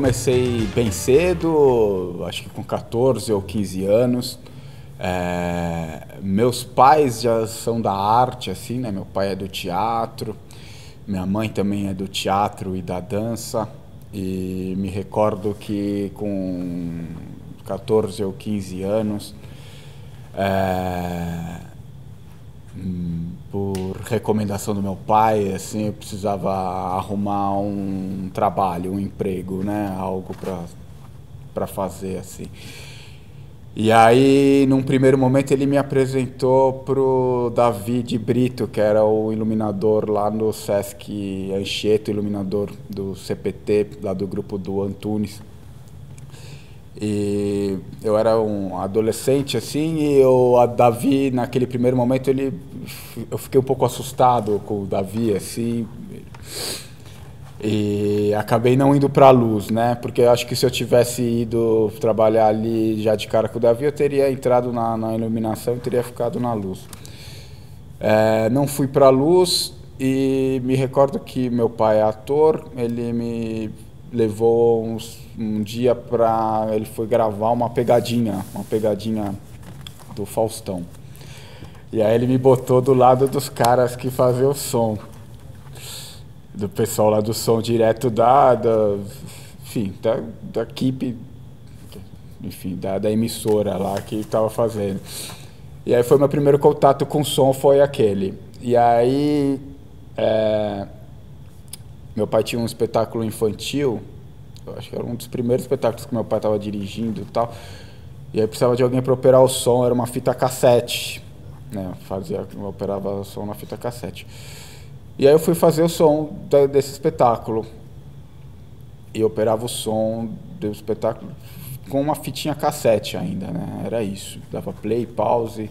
comecei bem cedo, acho que com 14 ou 15 anos. Meus pais já são da arte, assim, né? Meu pai é do teatro, minha mãe também é do teatro e da dança. E me recordo que com 14 ou 15 anos, por recomendação do meu pai, assim, eu precisava arrumar um trabalho, um emprego, né? Algo para fazer, assim. E aí, num primeiro momento, ele me apresentou pro David Brito, que era o iluminador lá no Sesc Anchieta, iluminador do CPT, lá do grupo do Antunes. E eu era um adolescente, assim, e a Davi, naquele primeiro momento, eu fiquei um pouco assustado com o Davi, assim, e acabei não indo para a luz, né? Porque eu acho que se eu tivesse ido trabalhar ali já de cara com o Davi, eu teria entrado na iluminação e teria ficado na luz. Não fui para a luz e me recordo que meu pai é ator, ele me levou um dia para... Ele foi gravar uma pegadinha do Faustão. E aí ele me botou do lado dos caras que faziam o som. Do pessoal lá do som direto enfim, da equipe, enfim, da emissora lá que estava fazendo. E aí foi meu primeiro contato com som, foi aquele. E aí meu pai tinha um espetáculo infantil, eu acho que era um dos primeiros espetáculos que meu pai estava dirigindo e tal. E aí precisava de alguém para operar o som, era uma fita cassete, né? Eu operava o som na fita cassete. E aí eu fui fazer o som desse espetáculo. E operava o som do espetáculo com uma fitinha cassete ainda, né? Era isso. Dava play, pause,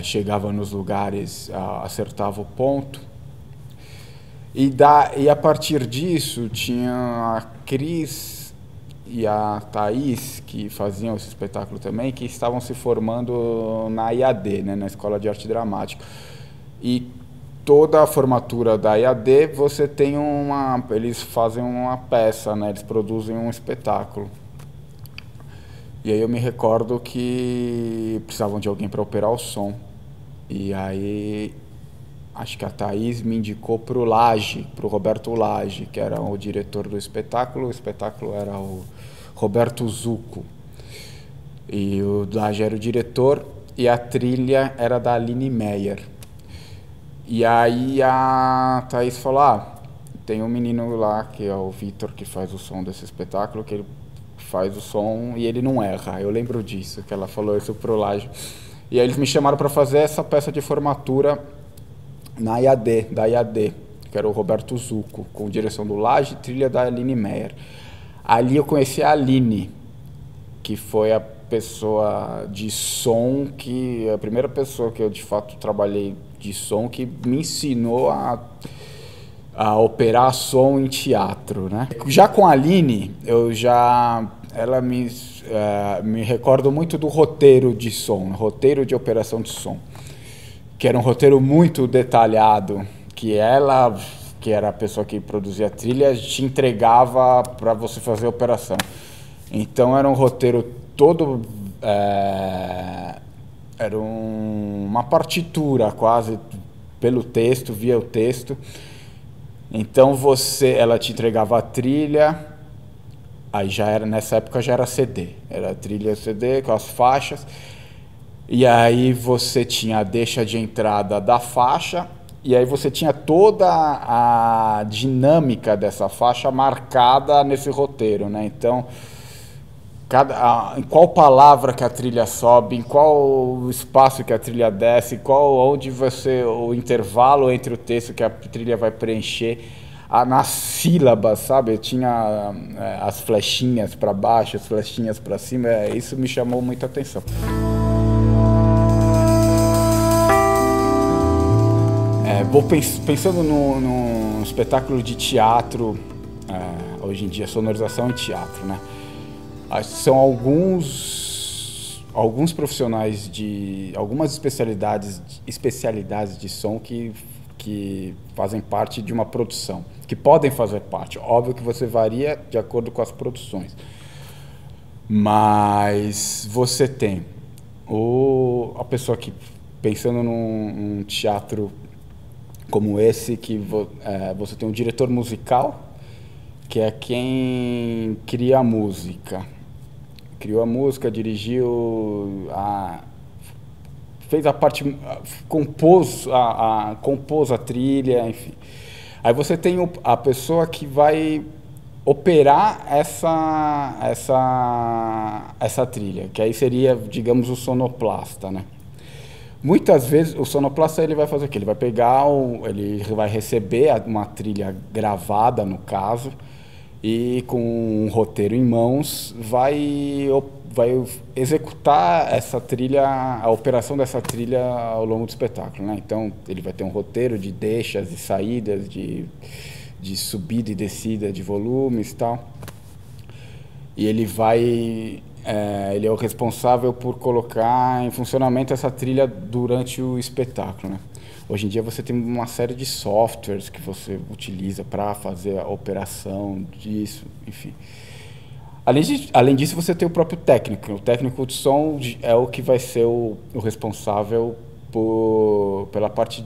chegava nos lugares, acertava o ponto. E a partir disso tinha a Cris e a Thaís, que faziam esse espetáculo também, que estavam se formando na IAD, né? Na Escola de Arte Dramática. E toda a formatura da IAD, eles fazem uma peça, né? Eles produzem um espetáculo. E aí eu me recordo que precisavam de alguém para operar o som. E aí acho que a Thaís me indicou pro Roberto Lage, que era o diretor do espetáculo. O espetáculo era o Roberto Zucco. E o Lage era o diretor e a trilha era da Aline Meyer. E aí a Thaís falou, tem um menino lá, que é o Vitor, que faz o som desse espetáculo, que ele faz o som e ele não erra. Eu lembro disso, que ela falou isso pro Lage. E aí eles me chamaram para fazer essa peça de formatura da IAD, que era o Roberto Zucco, com direção do Lage e trilha da Aline Meyer. Ali eu conheci a Aline, que foi a pessoa de som, a primeira pessoa que eu de fato trabalhei de som, que me ensinou a operar som em teatro, né? Já com a Aline, ela me recordo muito do roteiro de som, roteiro de operação de som, que era um roteiro muito detalhado, que ela, que era a pessoa que produzia a trilha, te entregava para você fazer a operação. Então era um roteiro todo... era uma partitura quase pelo texto, via o texto. Então ela te entregava a trilha, aí nessa época já era CD, era trilha CD com as faixas, e aí você tinha a deixa de entrada da faixa, e aí você tinha toda a dinâmica dessa faixa marcada nesse roteiro, né? Então, em qual palavra que a trilha sobe, em qual espaço que a trilha desce, o intervalo entre o texto que a trilha vai preencher, nas sílabas, sabe? Eu tinha as flechinhas para baixo, as flechinhas para cima, isso me chamou muita atenção. Pensando no espetáculo de teatro, hoje em dia, sonorização em teatro, né? São alguns profissionais de algumas especialidades de som que fazem parte de uma produção, que podem fazer parte. Óbvio que você varia de acordo com as produções. Mas você tem a pessoa que, pensando num teatro como esse, que você tem um diretor musical, que é quem cria a música. Criou a música, dirigiu, fez a parte, compôs a trilha, enfim. Aí você tem a pessoa que vai operar essa trilha, que aí seria, digamos, o sonoplasta, né? Muitas vezes o sonoplasta ele vai fazer o quê? Ele vai pegar, ele vai receber uma trilha gravada, no caso, e com um roteiro em mãos vai executar essa trilha, a operação dessa trilha ao longo do espetáculo, né? Então ele vai ter um roteiro de deixas e saídas, de subida e descida de volumes e tal, e ele é o responsável por colocar em funcionamento essa trilha durante o espetáculo, né? Hoje em dia você tem uma série de softwares que você utiliza para fazer a operação disso, enfim. Além disso, você tem o próprio técnico. O técnico de som é o que vai ser o responsável pela parte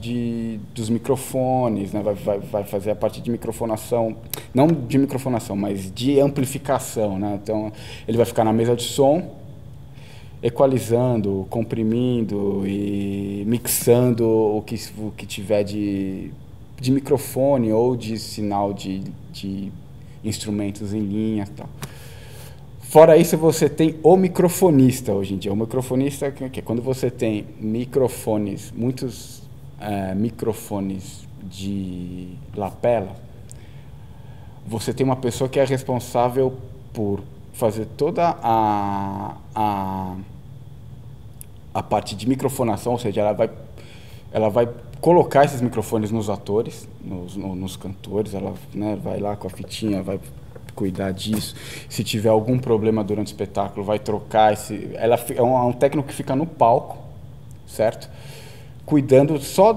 dos microfones, né? Vai fazer a parte de microfonação, não de microfonação, mas de amplificação, né? Então, ele vai ficar na mesa de som, equalizando, comprimindo e mixando o que tiver de microfone ou de sinal de instrumentos em linha e tal. Fora isso, você tem o microfonista hoje em dia. O microfonista que é quando você tem microfones, muitos microfones de lapela, você tem uma pessoa que é responsável por fazer toda a parte de microfonação, ou seja, ela vai colocar esses microfones nos atores, nos cantores, ela, né, vai lá com a fitinha, vai cuidar disso. Se tiver algum problema durante o espetáculo, vai trocar ela é um técnico que fica no palco, certo? Cuidando só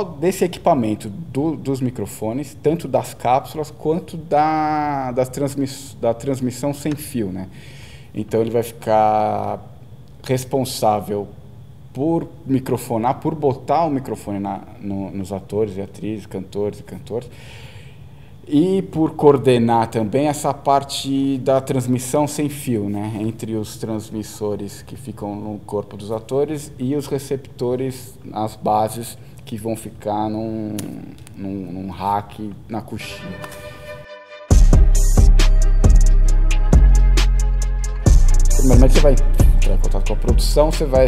desse equipamento dos microfones, tanto das cápsulas quanto da transmissão sem fio, né? Então ele vai ficar responsável por microfonar, por botar o microfone nos atores e atrizes, cantores e cantoras, e por coordenar também essa parte da transmissão sem fio, né, entre os transmissores que ficam no corpo dos atores e os receptores, as bases que vão ficar num rack na coxinha. Primeiramente você vai entrar em contato com a produção, você vai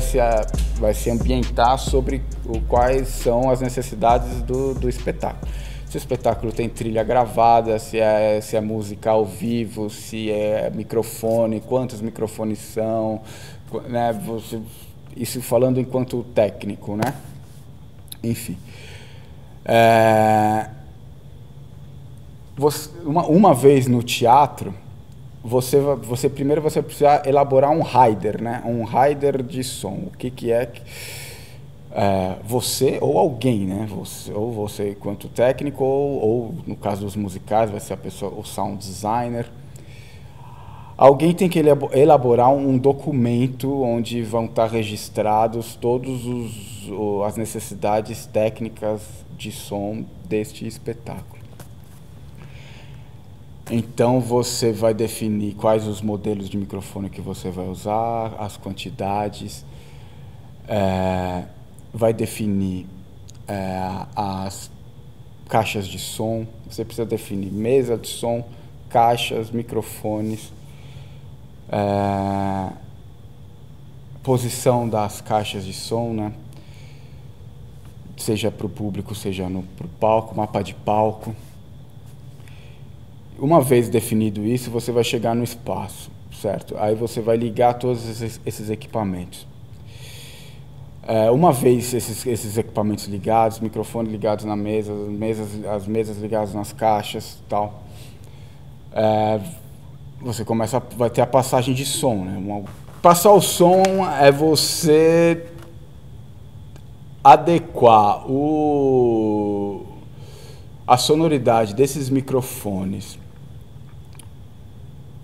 se ambientar sobre quais são as necessidades do espetáculo. Se o espetáculo tem trilha gravada, se é música ao vivo, se é microfone, quantos microfones são, né? Isso falando enquanto técnico, né? Enfim. Uma vez no teatro, você primeiro você precisa elaborar um rider, né? Um rider de som. O que é você ou alguém, né? Você enquanto técnico, ou no caso dos musicais, vai ser a pessoa, o sound designer. Alguém tem que elaborar um documento onde vão estar registrados todas as necessidades técnicas de som deste espetáculo. Então você vai definir quais os modelos de microfone que você vai usar, as quantidades, vai definir as caixas de som. Você precisa definir mesa de som, caixas, microfones, posição das caixas de som, né? Seja para o público, seja para o palco, mapa de palco. Uma vez definido isso, você vai chegar no espaço, certo? Aí você vai ligar todos esses equipamentos. Uma vez esses equipamentos ligados, microfones ligados na mesa, as mesas ligadas nas caixas, tal, você vai ter a passagem de som, né? Passar o som é você adequar a sonoridade desses microfones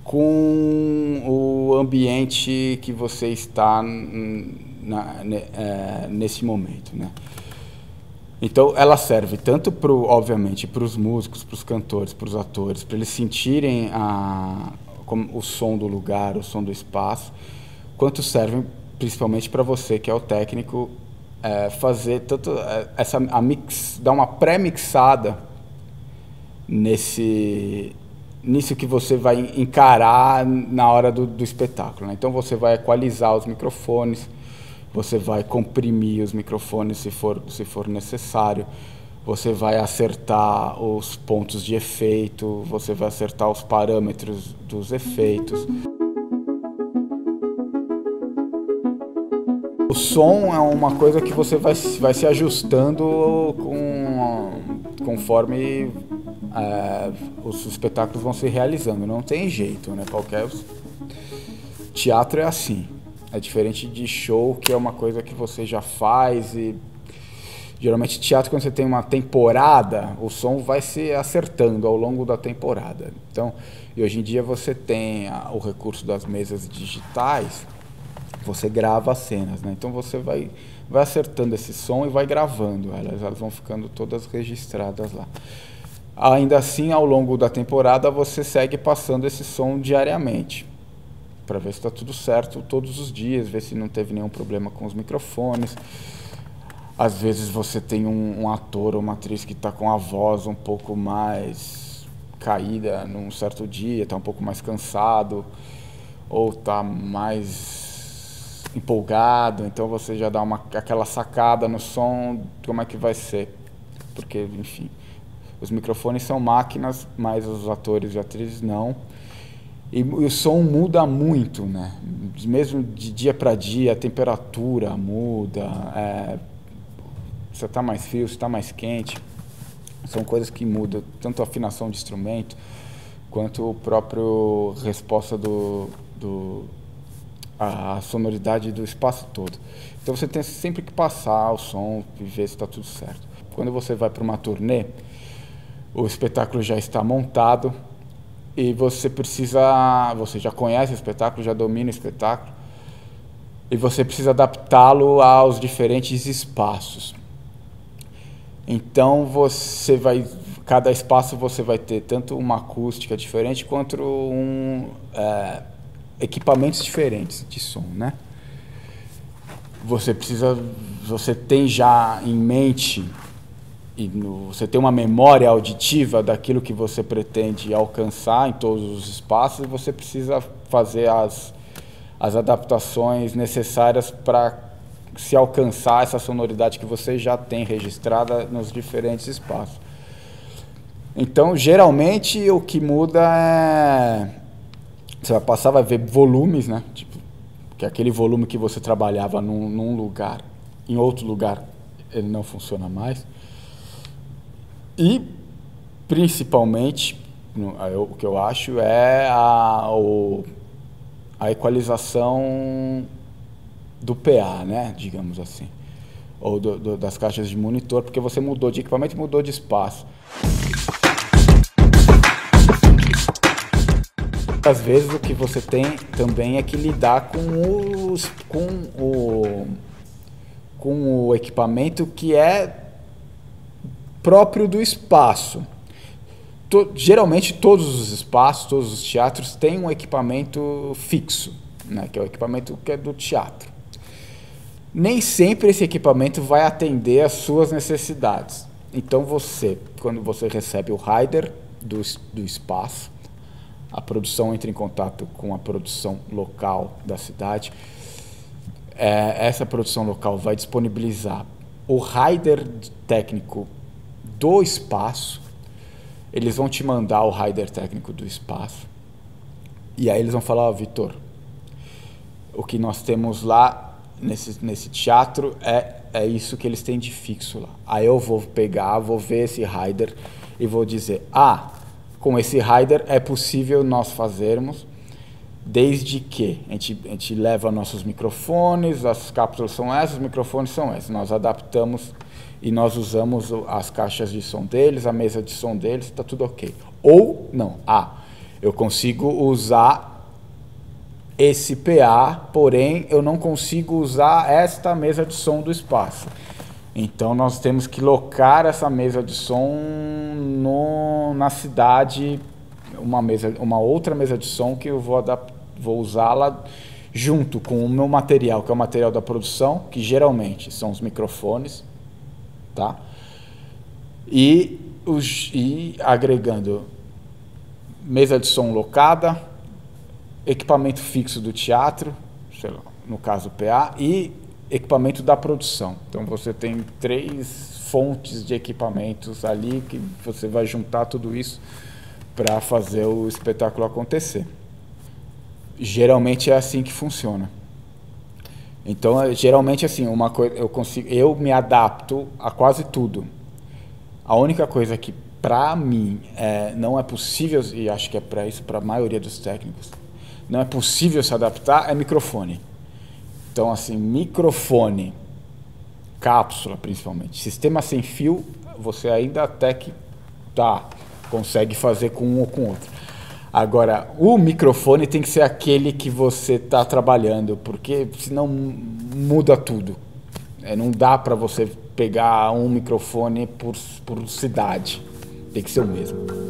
com o ambiente que você está nesse momento, né? Então, ela serve tanto, obviamente, para os músicos, para os cantores, para os atores, para eles sentirem o som do lugar, o som do espaço, quanto servem principalmente para você, que é o técnico, fazer tanto dar uma pré-mixada nisso que você vai encarar na hora do espetáculo, né? Então, você vai equalizar os microfones, você vai comprimir os microfones se for necessário, você vai acertar os pontos de efeito, você vai acertar os parâmetros dos efeitos. O som é uma coisa que você vai se ajustando conforme os espetáculos vão se realizando. Não tem jeito, né? Qualquer teatro é assim. É diferente de show, que é uma coisa que você já faz e geralmente teatro, quando você tem uma temporada, o som vai se acertando ao longo da temporada. Então, e hoje em dia você tem o recurso das mesas digitais, você grava as cenas, né? Então você vai acertando esse som e vai gravando elas vão ficando todas registradas lá. Ainda assim, ao longo da temporada, você segue passando esse som diariamente, para ver se está tudo certo todos os dias, ver se não teve nenhum problema com os microfones. Às vezes você tem um ator ou uma atriz que está com a voz um pouco mais caída num certo dia, está um pouco mais cansado, ou está mais empolgado, então você já dá aquela sacada no som, como é que vai ser. Porque, enfim, os microfones são máquinas, mas os atores e atrizes não. E o som muda muito, né? Mesmo de dia para dia, a temperatura muda, se está mais frio, se está mais quente. São coisas que mudam, tanto a afinação de instrumento, quanto o próprio resposta a sonoridade do espaço todo. Então você tem sempre que passar o som e ver se está tudo certo. Quando você vai para uma turnê, o espetáculo já está montado, e você já conhece o espetáculo, já domina o espetáculo, e você precisa adaptá-lo aos diferentes espaços. Então cada espaço você vai ter tanto uma acústica diferente quanto equipamentos diferentes de som, né? Você tem já em mente você tem uma memória auditiva daquilo que você pretende alcançar em todos os espaços, e você precisa fazer as adaptações necessárias para se alcançar essa sonoridade que você já tem registrada nos diferentes espaços. Então, geralmente, o que muda você vai ver volumes, né? Tipo, que aquele volume que você trabalhava num lugar, em outro lugar, ele não funciona mais. E, principalmente, o que eu acho é a equalização do PA, né, digamos assim, ou das caixas de monitor, porque você mudou de equipamento e mudou de espaço. Às vezes o que você tem também é que lidar com o equipamento que é próprio do espaço. Geralmente todos os espaços, todos os teatros têm um equipamento fixo, né, que é o equipamento que é do teatro. Nem sempre esse equipamento vai atender às suas necessidades. Então quando você recebe o rider do espaço, a produção entra em contato com a produção local da cidade. Essa produção local vai disponibilizar o rider técnico do espaço. Eles vão te mandar o rider técnico do espaço, e aí eles vão falar: Vitor, o que nós temos lá nesse teatro é isso que eles têm de fixo lá. Aí eu vou ver esse rider e vou dizer: com esse rider é possível nós fazermos desde que a gente leva nossos microfones, as cápsulas são essas, os microfones são esses. Nós adaptamos e nós usamos as caixas de som deles, a mesa de som deles, está tudo ok. Ou não, eu consigo usar esse PA, porém eu não consigo usar esta mesa de som do espaço. Então nós temos que locar essa mesa de som na cidade, uma outra mesa de som que eu vou usá-la junto com o meu material, que é o material da produção, que geralmente são os microfones, tá? E agregando mesa de som locada, equipamento fixo do teatro, sei lá, no caso PA, e equipamento da produção. Então você tem 3 fontes de equipamentos ali que você vai juntar tudo isso para fazer o espetáculo acontecer. Geralmente é assim que funciona. Então, geralmente assim, uma coisa eu me adapto a quase tudo. A única coisa que para mim não é possível, e acho que é para isso para a maioria dos técnicos, não é possível se adaptar, é microfone. Então, assim, microfone, cápsula principalmente, sistema sem fio, você ainda até que consegue fazer com um ou com outro. Agora, o microfone tem que ser aquele que você está trabalhando, porque senão muda tudo. Não dá para você pegar um microfone por cidade, tem que ser o mesmo.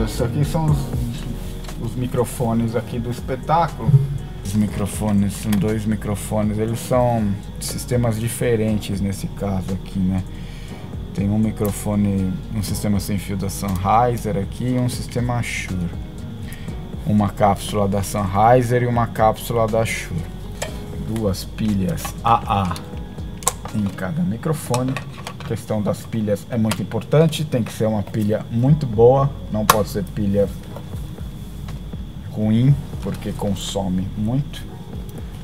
Isso aqui são os microfones aqui do espetáculo. Os microfones são 2 microfones, eles são sistemas diferentes nesse caso aqui, né? Tem um microfone, um sistema sem fio da Sennheiser aqui e um sistema Shure. Uma cápsula da Sennheiser e uma cápsula da Shure. 2 pilhas AA em cada microfone. A questão das pilhas é muito importante, tem que ser uma pilha muito boa, não pode ser pilha ruim, porque consome muito.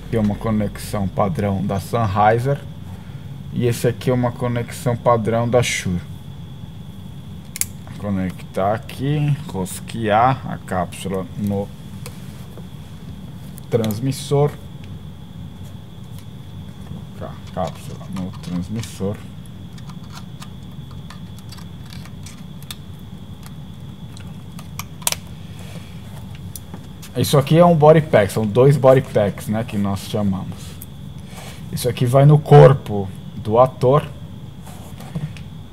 Aqui é uma conexão padrão da Sennheiser e esse aqui é uma conexão padrão da Shure. Conectar aqui, rosquear a cápsula no transmissor, colocar a cápsula no transmissor. Isso aqui é um body pack, são 2 body packs, né, que nós chamamos. Isso aqui vai no corpo do ator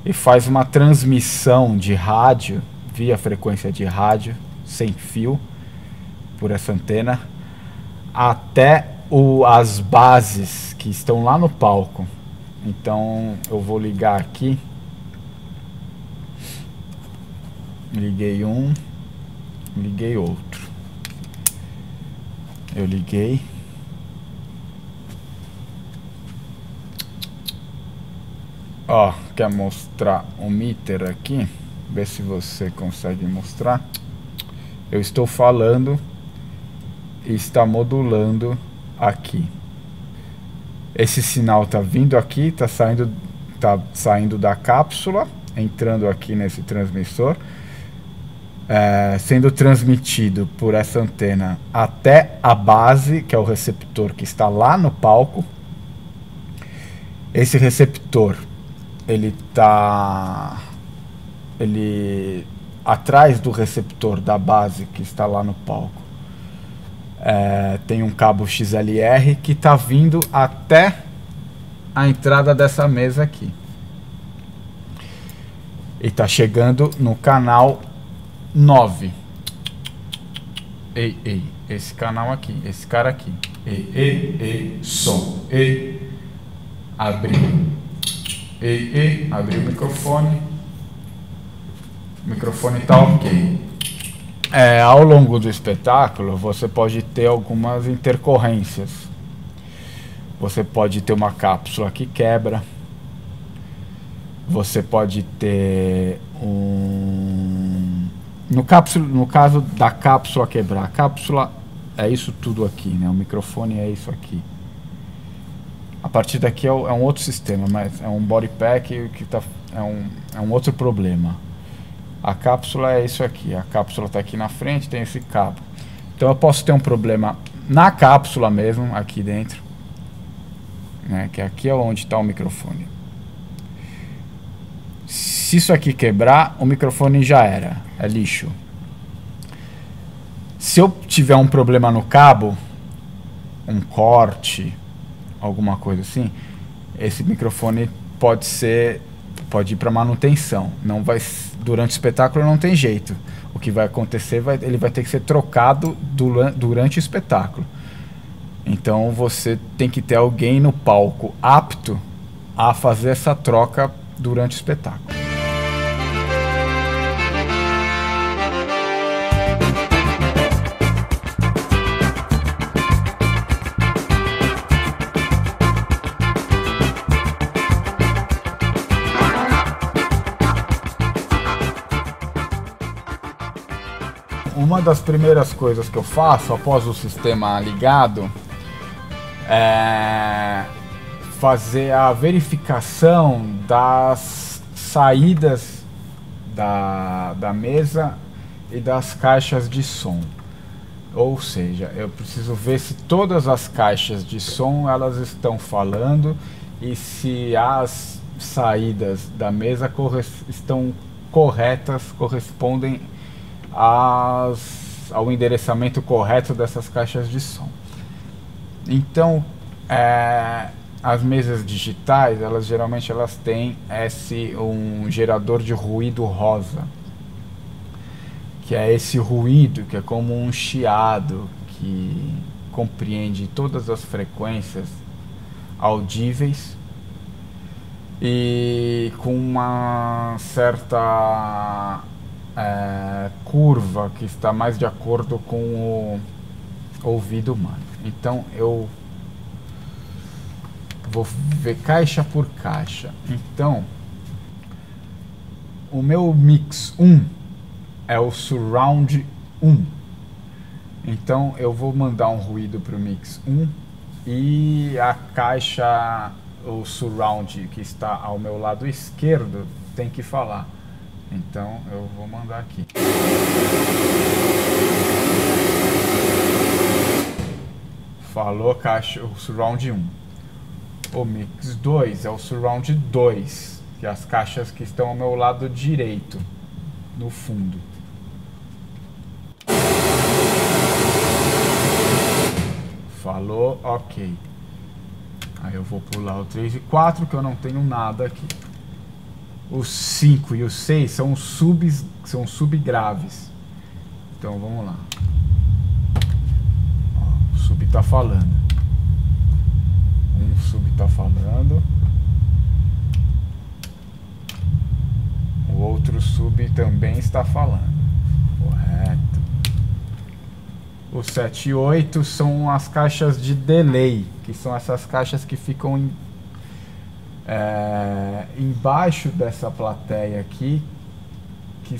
e faz uma transmissão de rádio, via frequência de rádio, sem fio, por essa antena, até as bases que estão lá no palco. Então eu vou ligar aqui. Liguei um, liguei outro. Eu liguei. Ó, quer mostrar o meter aqui? Vê se você consegue mostrar. Eu estou falando e está modulando aqui. Esse sinal tá vindo aqui, tá saindo da cápsula, entrando aqui nesse transmissor. Sendo transmitido por essa antena até a base, que é o receptor que está lá no palco. Esse receptor, ele atrás do receptor da base que está lá no palco, tem um cabo XLR que está vindo até a entrada dessa mesa aqui. E está chegando no canal 9. Ei, esse canal aqui, esse cara aqui. Ei, som. Abri o microfone. O microfone tá ok. Ao longo do espetáculo, você pode ter algumas intercorrências. Você pode ter uma cápsula que quebra. Você pode ter no caso da cápsula quebrar, a cápsula é isso tudo aqui, né? O microfone é isso aqui. A partir daqui é um outro sistema, mas é um body pack que é um outro problema. A cápsula é isso aqui, a cápsula está aqui na frente, tem esse cabo. Então eu posso ter um problema na cápsula mesmo, aqui dentro, né? Que aqui é onde está o microfone. Se isso aqui quebrar, o microfone já era, é lixo. Se eu tiver um problema no cabo, um corte, alguma coisa assim, esse microfone pode ir para manutenção. Não vai, durante o espetáculo não tem jeito. O que vai acontecer, ele vai ter que ser trocado durante o espetáculo. Então você tem que ter alguém no palco apto a fazer essa troca durante o espetáculo. Uma das primeiras coisas que eu faço após o sistema ligado é fazer a verificação das saídas da mesa e das caixas de som. Ou seja, eu preciso ver se todas as caixas de som elas estão falando e se as saídas da mesa estão corretas, correspondem ao endereçamento correto dessas caixas de som. Então, as mesas digitais, geralmente têm um gerador de ruído rosa, que é esse ruído que é como um chiado que compreende todas as frequências audíveis e com uma certa curva que está mais de acordo com o ouvido humano. Então eu vou ver caixa por caixa. Então o meu mix 1 é o surround 1. Então eu vou mandar um ruído para o mix 1 e a caixa, o surround que está ao meu lado esquerdo, tem que falar. Então eu vou mandar aqui. Falou caixa, o surround 1. O mix 2 é o surround 2, que é as caixas que estão ao meu lado direito, no fundo. Falou, ok. Aí eu vou pular o 3 e 4, que eu não tenho nada aqui. Os 5 e o 6 são subgraves. Então vamos lá. Ó, o sub está falando. Um sub está falando. O outro sub também está falando. Correto. Os 7 e 8 são as caixas de delay, que são essas caixas que ficam embaixo dessa plateia aqui, que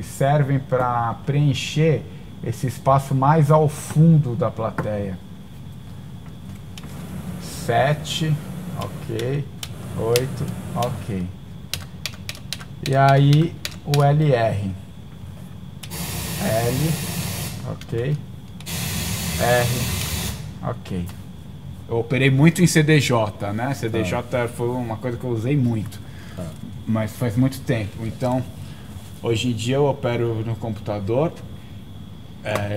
servem para preencher esse espaço mais ao fundo da plateia. 7, ok. 8, ok. E aí o LR. L, ok. R, ok. Eu operei muito em CDJ, né? CDJ foi uma coisa que eu usei muito, mas faz muito tempo. Então, hoje em dia eu opero no computador.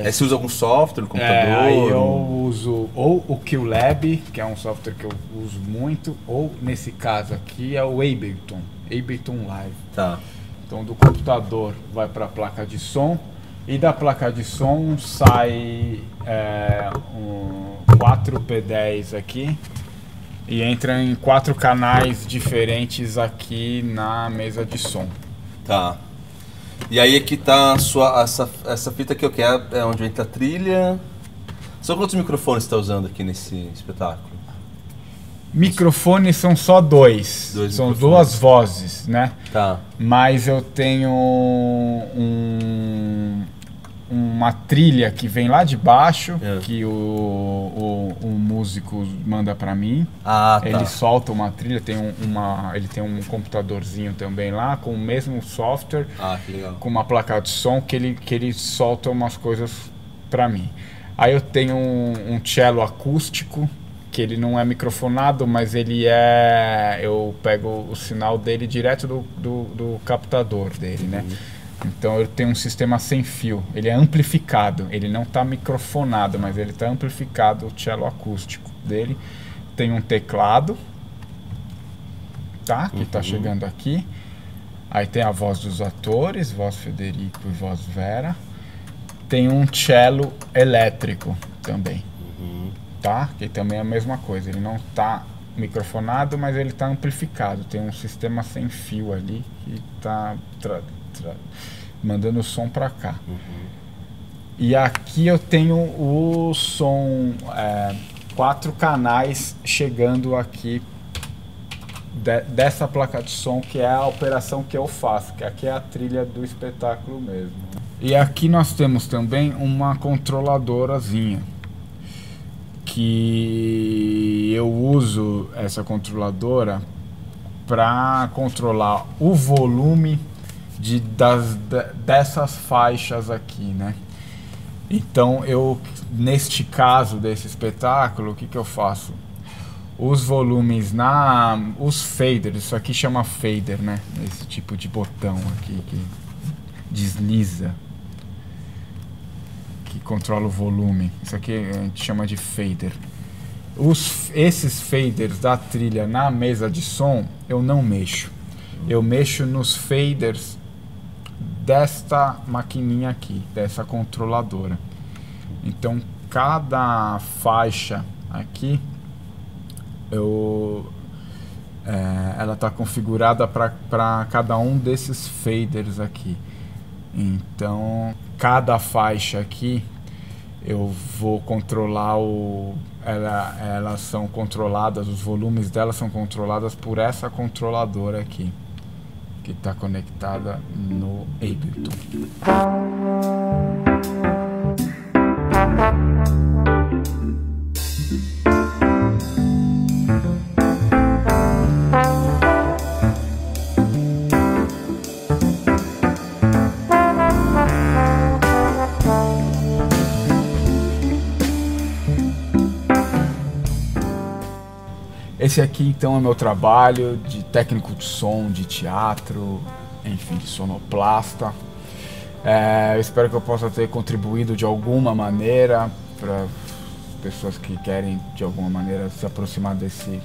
Você usa algum software no computador? Aí eu uso ou o QLab, que é um software que eu uso muito, ou nesse caso aqui é o Ableton Live. Tá. Então do computador vai para a placa de som e da placa de som sai um 4P10 aqui e entra em 4 canais diferentes aqui na mesa de som. Tá. E aí aqui tá essa fita aqui, é onde entra a trilha. São quantos microfones você está usando aqui nesse espetáculo? Microfones são só dois são duas vozes, né? Tá. Mas eu tenho uma trilha que vem lá de baixo, que o músico manda pra mim. Ah, tá. Ele solta uma trilha, ele tem um computadorzinho também lá, com o mesmo software, que legal. com uma placa de som que ele solta umas coisas pra mim. Aí eu tenho um cello acústico, que ele não é microfonado, mas eu pego o sinal dele direto do captador dele, né? Então eu tenho um sistema sem fio, ele é amplificado, ele não está microfonado, mas ele está amplificado, o cello acústico dele. Tem um teclado, tá? Que está chegando aqui. Aí tem a voz dos atores, voz Federico e voz Vera. Tem um cello elétrico também, tá? Que também é a mesma coisa, ele não está microfonado, mas ele está amplificado. Tem um sistema sem fio ali que está mandando o som para cá. E aqui eu tenho o som, 4 canais chegando aqui dessa placa de som, que é a operação que eu faço, que aqui é a trilha do espetáculo mesmo. E aqui nós temos também uma controladorazinha, que eu uso essa controladora para controlar o volume dessas faixas aqui, né? Então neste caso desse espetáculo, o que eu faço? Os volumes os faders, isso aqui chama fader, né? Esse tipo de botão aqui que desliza, que controla o volume. Isso aqui a gente chama de fader. Esses faders da trilha na mesa de som eu não mexo. Eu mexo nos faders desta maquininha aqui, dessa controladora. Então cada faixa aqui ela está configurada para cada um desses faders aqui. Então cada faixa aqui eu vou controlar elas são controladas, os volumes delas são controladas por essa controladora aqui, que está conectada no Ableton. Esse aqui então é meu trabalho de técnico de som, de teatro, enfim, de sonoplasta. Eu espero que eu possa ter contribuído de alguma maneira para pessoas que querem de alguma maneira se aproximar desse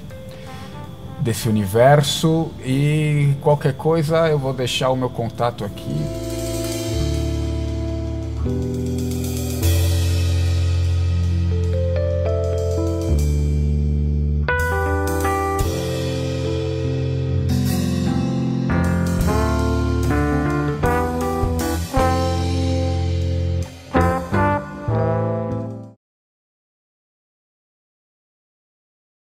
universo. E qualquer coisa eu vou deixar o meu contato aqui.